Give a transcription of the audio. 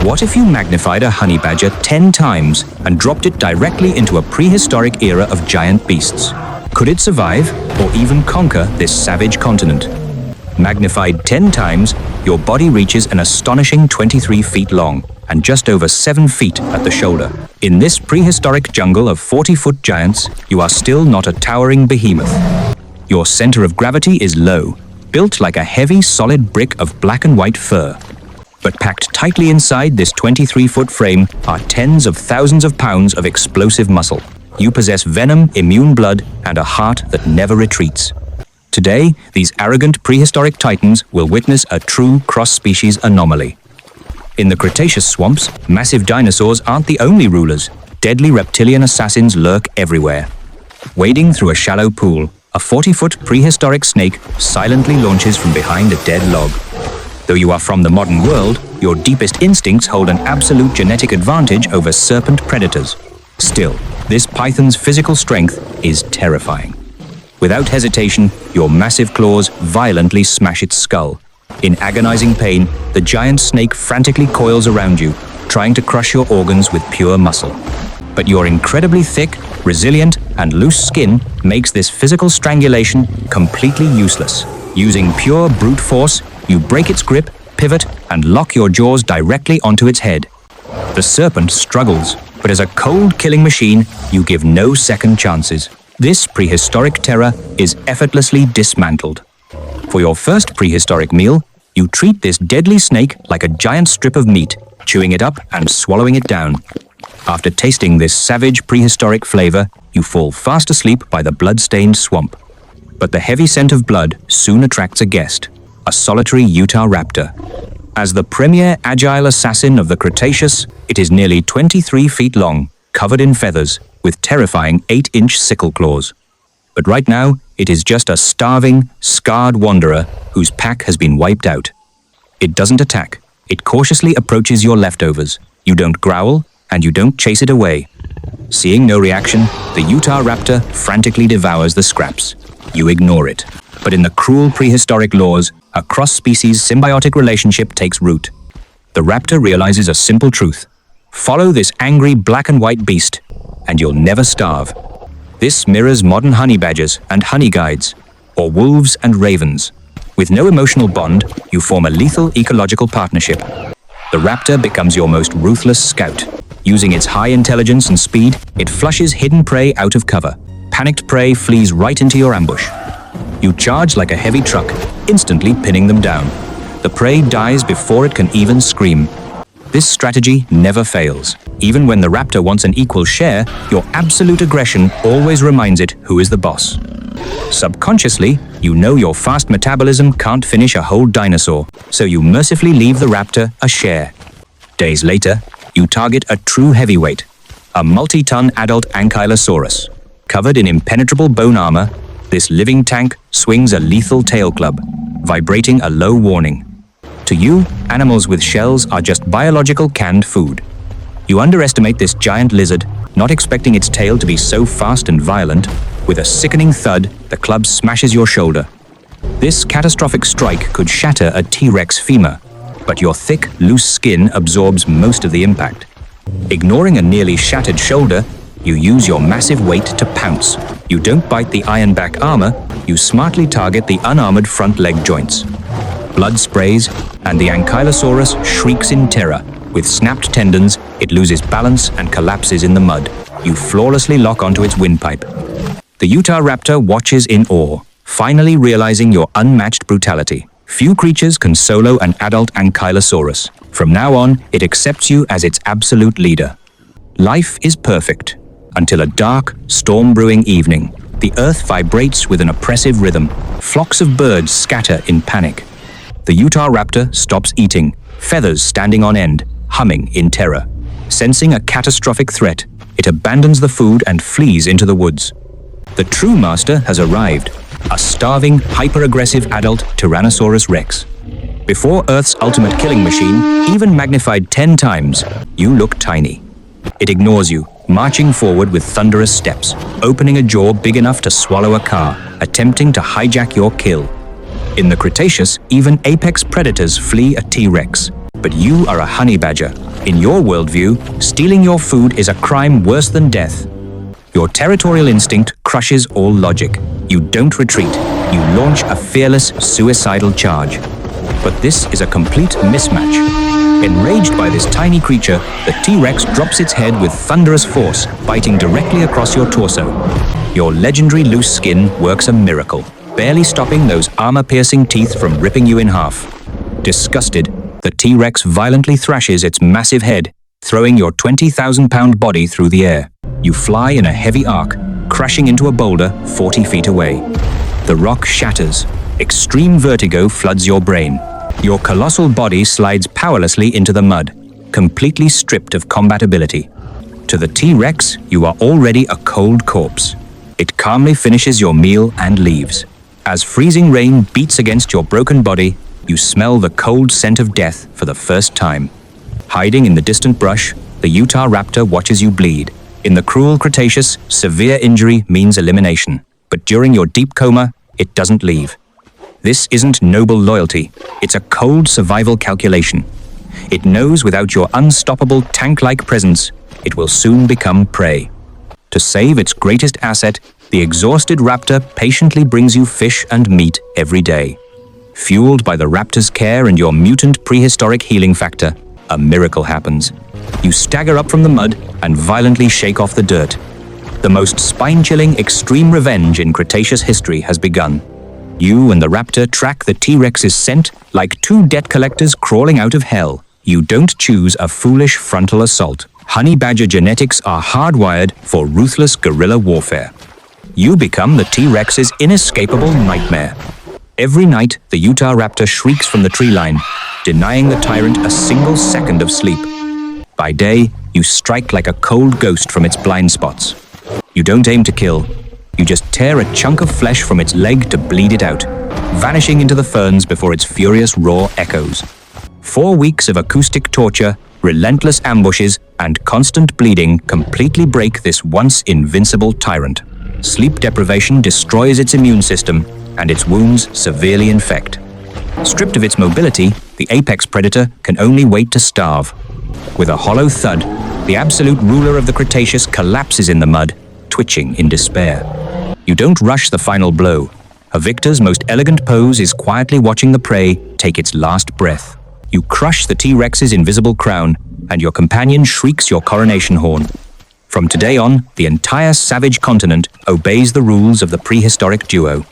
What if you magnified a honey badger 10 times and dropped it directly into a prehistoric era of giant beasts? Could it survive or even conquer this savage continent? Magnified 10 times, your body reaches an astonishing 23 feet long and just over 7 feet at the shoulder. In this prehistoric jungle of 40-foot giants, you are still not a towering behemoth. Your center of gravity is low, built like a heavy, solid brick of black and white fur. But packed tightly inside this 23-foot frame are tens of thousands of pounds of explosive muscle. You possess venom, immune blood, and a heart that never retreats. Today, these arrogant prehistoric titans will witness a true cross-species anomaly. In the Cretaceous swamps, massive dinosaurs aren't the only rulers. Deadly reptilian assassins lurk everywhere. Wading through a shallow pool, a 40-foot prehistoric snake silently launches from behind a dead log. Though you are from the modern world, your deepest instincts hold an absolute genetic advantage over serpent predators. Still, this python's physical strength is terrifying. Without hesitation, your massive claws violently smash its skull. In agonizing pain, the giant snake frantically coils around you, trying to crush your organs with pure muscle. But your incredibly thick, resilient, and loose skin makes this physical strangulation completely useless. Using pure brute force, you break its grip, pivot, and lock your jaws directly onto its head. The serpent struggles, but as a cold killing machine, you give no second chances. This prehistoric terror is effortlessly dismantled. For your first prehistoric meal, you treat this deadly snake like a giant strip of meat, chewing it up and swallowing it down. After tasting this savage prehistoric flavor, you fall fast asleep by the blood-stained swamp. But the heavy scent of blood soon attracts a guest, a solitary Utah raptor. As the premier agile assassin of the Cretaceous, it is nearly 23 feet long, covered in feathers, with terrifying 8-inch sickle claws. But right now, it is just a starving, scarred wanderer whose pack has been wiped out. It doesn't attack. It cautiously approaches your leftovers. You don't growl, and you don't chase it away. Seeing no reaction, the Utah raptor frantically devours the scraps. You ignore it. But in the cruel prehistoric laws, a cross-species symbiotic relationship takes root. The raptor realizes a simple truth. Follow this angry black and white beast, and you'll never starve. This mirrors modern honey badgers and honey guides, or wolves and ravens. With no emotional bond, you form a lethal ecological partnership. The raptor becomes your most ruthless scout. Using its high intelligence and speed, it flushes hidden prey out of cover. Panicked prey flees right into your ambush. You charge like a heavy truck, instantly pinning them down. The prey dies before it can even scream. This strategy never fails. Even when the raptor wants an equal share, your absolute aggression always reminds it who is the boss. Subconsciously, you know your fast metabolism can't finish a whole dinosaur, so you mercifully leave the raptor a share. Days later, you target a true heavyweight, a multi-ton adult ankylosaurus. Covered in impenetrable bone armor, this living tank swings a lethal tail club, vibrating a low warning. To you, animals with shells are just biological canned food. You underestimate this giant lizard, not expecting its tail to be so fast and violent. With a sickening thud, the club smashes your shoulder. This catastrophic strike could shatter a T-Rex femur, but your thick, loose skin absorbs most of the impact. Ignoring a nearly shattered shoulder, you use your massive weight to pounce. You don't bite the iron-back armor, you smartly target the unarmored front leg joints. Blood sprays, and the ankylosaurus shrieks in terror. With snapped tendons, it loses balance and collapses in the mud. You flawlessly lock onto its windpipe. The Utah raptor watches in awe, finally realizing your unmatched brutality. Few creatures can solo an adult ankylosaurus. From now on, it accepts you as its absolute leader. Life is perfect, until a dark, storm-brewing evening. The earth vibrates with an oppressive rhythm. Flocks of birds scatter in panic. The Utah raptor stops eating, feathers standing on end, humming in terror. Sensing a catastrophic threat, it abandons the food and flees into the woods. The true master has arrived, a starving, hyper-aggressive adult Tyrannosaurus Rex. Before Earth's ultimate killing machine, even magnified 10 times, you look tiny. It ignores you, marching forward with thunderous steps, opening a jaw big enough to swallow a car, attempting to hijack your kill. In the Cretaceous, even apex predators flee a T-Rex, but you are a honey badger, In your worldview, stealing your food is a crime worse than death. Your territorial instinct crushes all logic. You don't retreat. You launch a fearless, suicidal charge. But this is a complete mismatch. Enraged by this tiny creature, the T-Rex drops its head with thunderous force, biting directly across your torso. Your legendary loose skin works a miracle, barely stopping those armor-piercing teeth from ripping you in half. Disgusted, the T-Rex violently thrashes its massive head, throwing your 20,000-pound body through the air. You fly in a heavy arc, crashing into a boulder 40 feet away. The rock shatters. Extreme vertigo floods your brain. Your colossal body slides powerlessly into the mud, completely stripped of combat ability. To the T-Rex, you are already a cold corpse. It calmly finishes your meal and leaves. As freezing rain beats against your broken body, you smell the cold scent of death for the first time. Hiding in the distant brush, the Utah raptor watches you bleed. In the cruel Cretaceous, severe injury means elimination. But during your deep coma, it doesn't leave. This isn't noble loyalty, it's a cold survival calculation. It knows without your unstoppable tank-like presence, it will soon become prey. To save its greatest asset, the exhausted raptor patiently brings you fish and meat every day. Fueled by the raptor's care and your mutant prehistoric healing factor, a miracle happens. You stagger up from the mud and violently shake off the dirt. The most spine-chilling extreme revenge in Cretaceous history has begun. You and the raptor track the T-Rex's scent like two debt collectors crawling out of hell. You don't choose a foolish frontal assault. Honey badger genetics are hardwired for ruthless guerrilla warfare. You become the T-Rex's inescapable nightmare. Every night, the Utah raptor shrieks from the tree line, denying the tyrant a single second of sleep. By day, you strike like a cold ghost from its blind spots. You don't aim to kill. You just tear a chunk of flesh from its leg to bleed it out, vanishing into the ferns before its furious roar echoes. 4 weeks of acoustic torture, relentless ambushes, and constant bleeding completely break this once invincible tyrant. Sleep deprivation destroys its immune system, and its wounds severely infect. Stripped of its mobility, the apex predator can only wait to starve. With a hollow thud, the absolute ruler of the Cretaceous collapses in the mud, twitching in despair. You don't rush the final blow. A victor's most elegant pose is quietly watching the prey take its last breath. You crush the T-Rex's invisible crown, and your companion shrieks your coronation horn. From today on, the entire savage continent obeys the rules of the prehistoric duo.